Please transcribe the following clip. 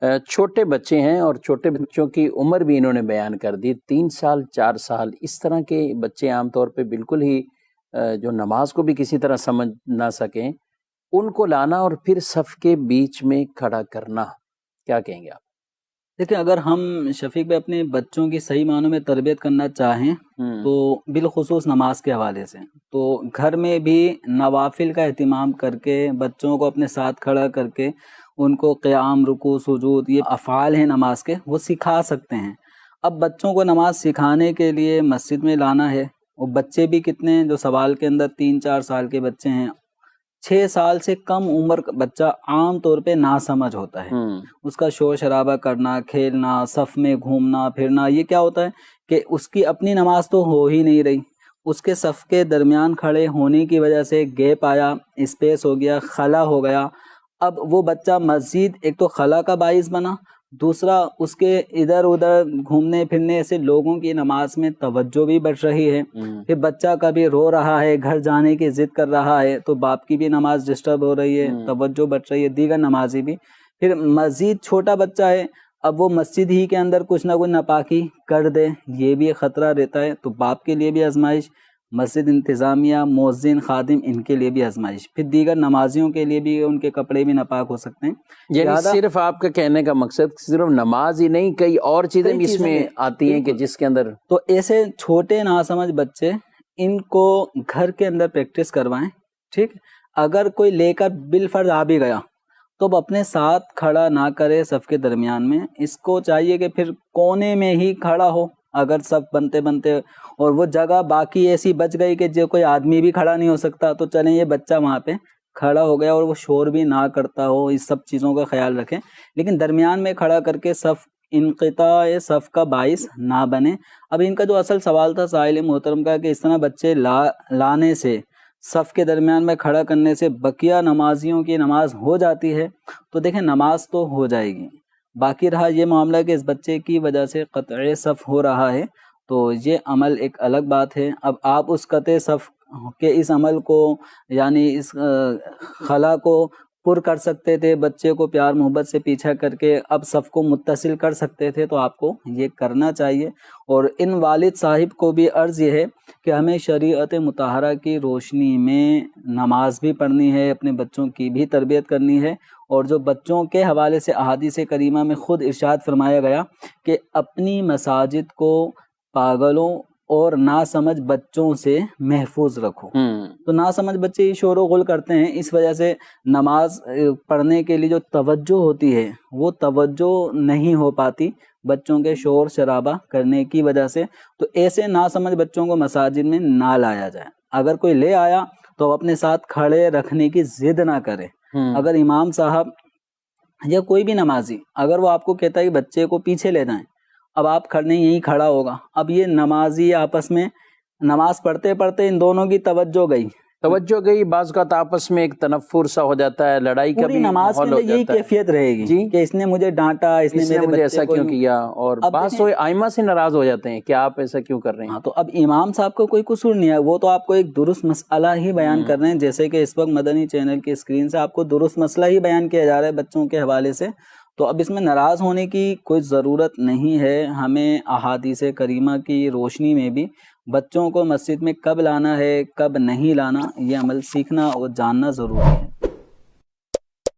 چھوٹے بچے ہیں اور چھوٹے بچوں کی عمر بھی انہوں نے بیان کر دی، 3 سال 4 سال اس طرح کے بچے عام طور پہ بالکل ہی جو نماز کو بھی کسی طرح سمجھ نہ سکیں، ان کو لانا اور پھر صف کے بیچ میں کھڑا کرنا، کیا کہیں گے آپ؟ دیکھیں، اگر ہم شفیق بھائی اپنے بچوں کی صحیح معنوں میں تربیت کرنا چاہیں تو بالخصوص نماز کے حوالے سے تو گھر میں بھی نوافل کا اہتمام کر کے بچوں کو اپنے ساتھ کھڑا کر کے ان کو قیام، رکوع، سجود، یہ افعال ہیں نماز کے، وہ سکھا سکتے ہیں۔ اب بچوں کو نماز سکھانے کے لیے مسجد میں لانا ہے، اور بچے بھی کتنے ہیں جو سوال کے اندر 3-4 سال کے بچے ہیں، 6 سال سے کم عمر کا بچہ عام طور پہ ناسمجھ ہوتا ہے۔ اس کا شور شرابہ کرنا، کھیلنا، صف میں گھومنا پھرنا، یہ کیا ہوتا ہے کہ اس کی اپنی نماز تو ہو ہی نہیں رہی، اس کے صف کے درمیان کھڑے ہونے کی وجہ سے گیپ آیا، اسپیس ہو گیا، خلا ہو گیا۔ اب وہ بچہ مزید ایک تو خلا کا باعث بنا، دوسرا اس کے ادھر ادھر گھومنے پھرنے سے لوگوں کی نماز میں توجہ بھی بڑھ رہی ہے۔ پھر بچہ کبھی رو رہا ہے، گھر جانے کی ضد کر رہا ہے تو باپ کی بھی نماز ڈسٹرب ہو رہی ہے، توجہ بڑھ رہی ہے، دیگر نمازی بھی۔ پھر مزید چھوٹا بچہ ہے، اب وہ مسجد ہی کے اندر کچھ نہ کچھ ناپاکی کر دے، یہ بھی خطرہ رہتا ہے، تو باپ کے لیے بھی آزمائش، مسجد انتظامیہ، مؤذن، خادم، ان کے لیے بھی آزمائش، پھر دیگر نمازیوں کے لیے بھی ان کے کپڑے بھی ناپاک ہو سکتے ہیں۔ یعنی صرف آپ کا کہنے کا مقصد صرف نماز ہی نہیں، کئی اور چیزیں بھی اس میں آتی ہیں کہ جس کے اندر تو ایسے چھوٹے ناسمجھ بچے، ان کو گھر کے اندر پریکٹس کروائیں، ٹھیک۔ اگر کوئی لے کر بالفرض آ بھی گیا تو اب اپنے ساتھ کھڑا نہ کرے صف کے درمیان میں، اس کو چاہیے کہ پھر کونے میں ہی کھڑا ہو، اگر صف بنتے بنتے اور وہ جگہ باقی ایسی بچ گئی کہ جو کوئی آدمی بھی کھڑا نہیں ہو سکتا، تو چلیں یہ بچہ وہاں پہ کھڑا ہو گیا اور وہ شور بھی نہ کرتا ہو، اس سب چیزوں کا خیال رکھیں، لیکن درمیان میں کھڑا کر کے صف انقطاع صف کا باعث نہ بنے۔ اب ان کا جو اصل سوال تھا سائل محترم کا کہ اس طرح بچے لانے سے، صف کے درمیان میں کھڑا کرنے سے بقیہ نمازیوں کی نماز ہو جاتی ہے، تو دیکھیں نماز تو ہو جائے گی، باقی رہا یہ معاملہ کہ اس بچے کی وجہ سے قطع صف ہو رہا ہے، تو یہ عمل ایک الگ بات ہے۔ اب آپ اس قطع صف کے اس عمل کو، یعنی اس خلا کو پر کر سکتے تھے، بچے کو پیار محبت سے پیچھا کر کے اب صف کو متصل کر سکتے تھے، تو آپ کو یہ کرنا چاہیے۔ اور ان والد صاحب کو بھی عرض یہ ہے کہ ہمیں شریعت مطہرہ کی روشنی میں نماز بھی پڑھنی ہے، اپنے بچوں کی بھی تربیت کرنی ہے، اور جو بچوں کے حوالے سے احادیث کریمہ میں خود ارشاد فرمایا گیا کہ اپنی مساجد کو پاگلوں اور ناسمجھ بچوں سے محفوظ رکھو۔ تو ناسمجھ بچے شور و غل کرتے ہیں، اس وجہ سے نماز پڑھنے کے لیے جو توجہ ہوتی ہے وہ توجہ نہیں ہو پاتی بچوں کے شور شرابہ کرنے کی وجہ سے۔ تو ایسے ناسمجھ بچوں کو مساجد میں نہ لایا جائے، اگر کوئی لے آیا تو اپنے ساتھ کھڑے رکھنے کی ضد نہ کرے۔ اگر امام صاحب یا کوئی بھی نمازی اگر وہ آپ کو کہتا ہے کہ بچے کو پیچھے لے جائیں، اب آپ کھڑنے یہیں کھڑا ہوگا، اب یہ نمازی آپس میں نماز پڑھتے پڑھتے ان دونوں کی توجہ گئی، بعض کا آپس میں ایک تنفر سا ہو جاتا ہے، لڑائی کا بھی نماز کے اندر یہی کیفیت رہے گی کہ اس نے مجھے ڈانٹا، اس نے مجھے ایسا کیوں کیا، اور بعض تو ائمہ سے ناراض ہو جاتے ہیں کہ آپ ایسا کیوں کر رہے ہیں۔ تو اب امام صاحب کو کوئی قصور نہیں ہے، وہ تو آپ کو ایک درست مسئلہ ہی بیان کر رہے ہیں، جیسے کہ اس وقت مدنی چینل کی اسکرین سے آپ کو درست مسئلہ ہی بیان کیا جا رہا ہے بچوں کے حوالے سے، تو اب اس میں ناراض ہونے کی کوئی ضرورت نہیں ہے۔ ہمیں احادیث کریمہ کی روشنی میں بھی بچوں کو مسجد میں کب لانا ہے کب نہیں لانا، یہ عمل سیکھنا اور جاننا ضروری ہے۔